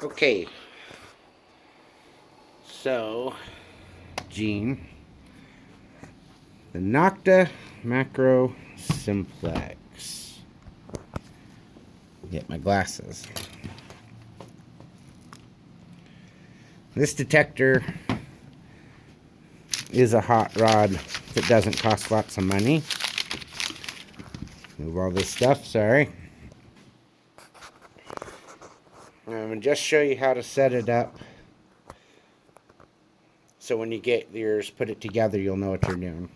Okay, so Gene, the Nokta Simplex. Get my glasses. This detector is a hot rod that doesn't cost lots of money. Move all this stuff, sorry. I'm going to just show you how to set it up. So when you get yours, put it together, you'll know what you're doing.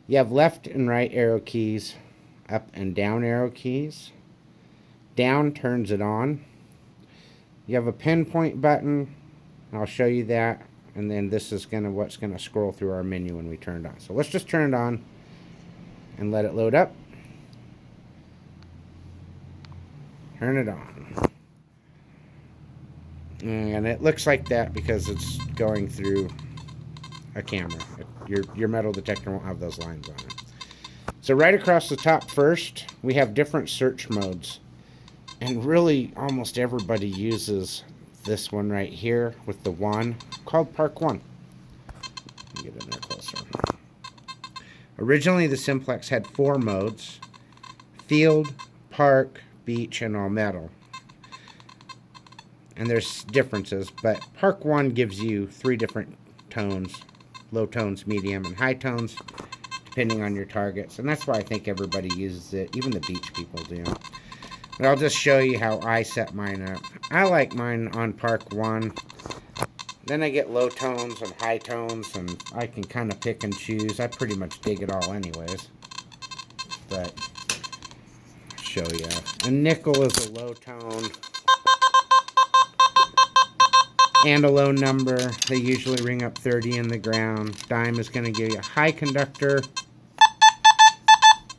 You have left and right arrow keys, up and down arrow keys. Down turns it on. You have a pinpoint button. I'll show you that. And then this is what's gonna scroll through our menu when we turn it on. So let's just turn it on and let it load up. Turn it on. And it looks like that because it's going through a camera. Your metal detector won't have those lines on it. So right across the top first, we have different search modes. And really, almost everybody uses this one right here with the one called Park 1. Get in there closer. Originally, the Simplex had 4 modes: field, park, beach, and all metal. And there's differences, but Park 1 gives you 3 different tones: low tones, medium, and high tones, depending on your targets. And that's why I think everybody uses it, even the beach people do. But I'll just show you how I set mine up. I like mine on Park 1. Then I get low tones and high tones, and I can kind of pick and choose. I pretty much dig it all anyways. But I'll show you. A nickel is a low tone and a low number. They usually ring up 30 in the ground. Dime is going to give you a high conductor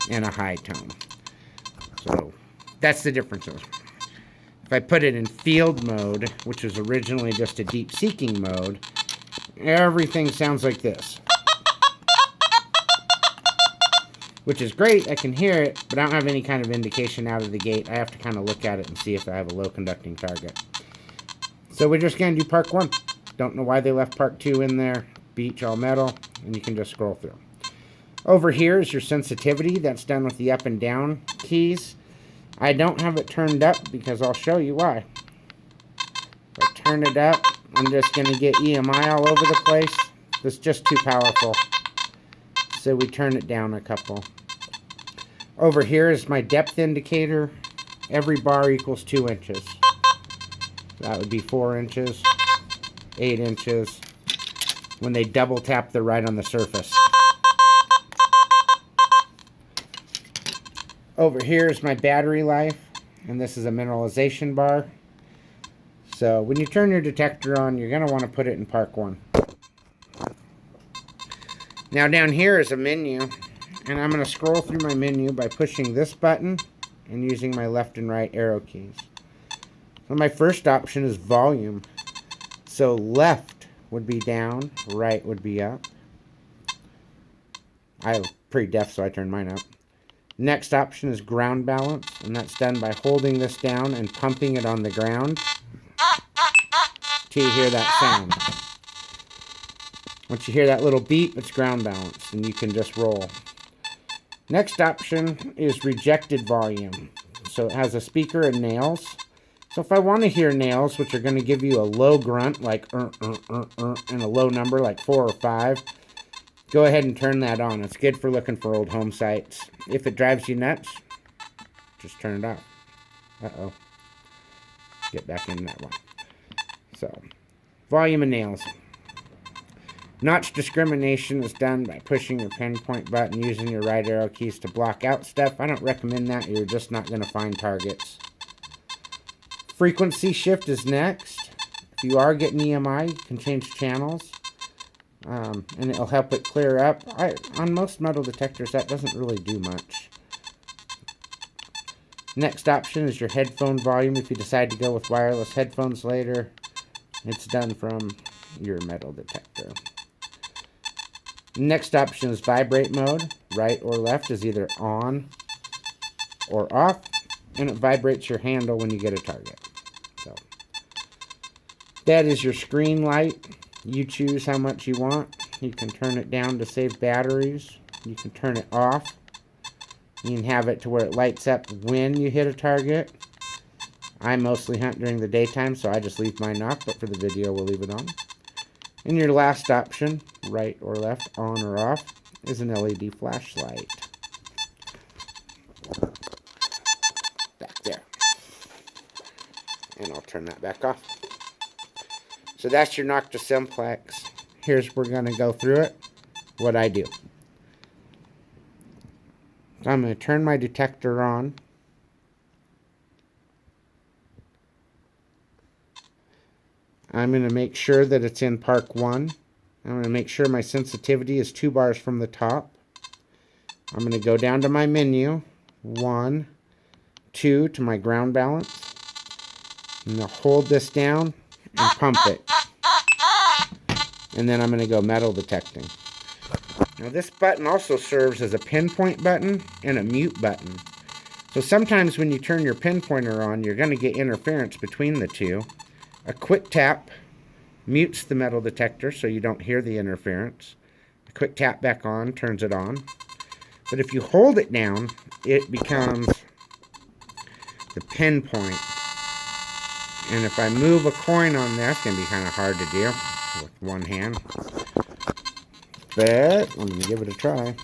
and a high tone. So that's the differences. If I put it in field mode, which was originally just a deep seeking mode, everything sounds like this. Which is great, I can hear it, but I don't have any kind of indication out of the gate. I have to kind of look at it and see if I have a low conducting target. So we're just going to do Park 1. Don't know why they left Park 2 in there. Beach, all metal, and you can just scroll through. Over here is your sensitivity. That's done with the up and down keys. I don't have it turned up because I'll show you why. If I turn it up, I'm just going to get EMI all over the place. It's just too powerful. So we turn it down a couple. Over here is my depth indicator. Every bar equals 2 inches. That would be 4 inches, 8 inches. When they double tap, they're right on the surface. Over here is my battery life, and this is a mineralization bar. So when you turn your detector on, you're going to want to put it in Park 1. Now down here is a menu, and I'm going to scroll through my menu by pushing this button and using my left and right arrow keys. So my first option is volume. So left would be down, right would be up. I'm pretty deaf, so I turn mine up. Next option is ground balance, and that's done by holding this down and pumping it on the ground till you hear that sound. Once you hear that little beep, it's ground balance, and you can just roll. Next option is rejected volume. So it has a speaker and nails. So if I want to hear nails, which are going to give you a low grunt, like and a low number, like 4 or 5, go ahead and turn that on. It's good for looking for old home sites. If it drives you nuts, just turn it off. Uh-oh. Get back in that one. So, volume and nails. Notch discrimination is done by pushing your pinpoint button using your right arrow keys to block out stuff. I don't recommend that. You're just not going to find targets. Frequency shift is next. If you are getting EMI, you can change channels. And it'll help it clear up. On most metal detectors, that doesn't really do much. Next option is your headphone volume. If you decide to go with wireless headphones later, it's done from your metal detector. Next option is vibrate mode. Right or left is either on or off. and it vibrates your handle when you get a target. So that is your screen light. You choose how much you want. You can turn it down to save batteries. You can turn it off. You can have it to where it lights up when you hit a target. I mostly hunt during the daytime, so I just leave mine off, but for the video we'll leave it on. And your last option, right or left, on or off, is an LED flashlight. Back there. And I'll turn that back off. So that's your Nokta Simplex. Here's we're going to go through it, what I do. So I'm going to turn my detector on. I'm going to make sure that it's in Park 1. I'm going to make sure my sensitivity is 2 bars from the top. I'm going to go down to my menu. 1, 2 to my ground balance. I'm going to hold this down and pump it. And then I'm going to go metal detecting. Now this button also serves as a pinpoint button and a mute button. So sometimes when you turn your pinpointer on, you're going to get interference between the two. A quick tap mutes the metal detector so you don't hear the interference. A quick tap back on turns it on. But if you hold it down, it becomes the pinpoint. And if I move a coin on there, it's going to be kind of hard to do with one hand. But I'm going to give it a try.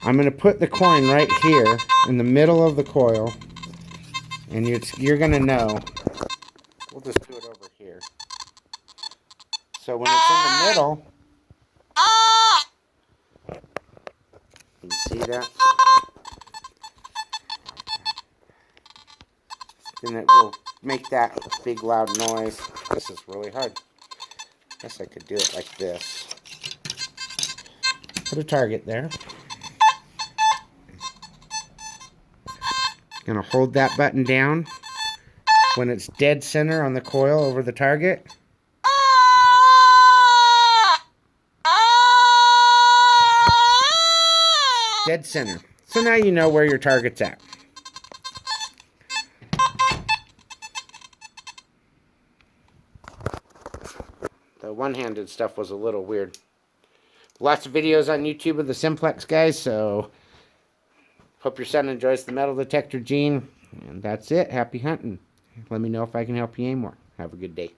I'm going to put the coin right here in the middle of the coil. And you're going to know. We'll just do it over here. So when it's in the middle, you see that? Then it will make that big loud noise. This is really hard. Guess I could do it like this. Put a target there. Gonna hold that button down when it's dead center on the coil over the target. Dead center. So now you know where your target's at. The one-handed stuff was a little weird. Lots of videos on YouTube of the Simplex guys, so hope your son enjoys the metal detector, Gene. And that's it. Happy hunting. Let me know if I can help you aim more. Have a good day.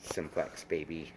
Simplex, baby.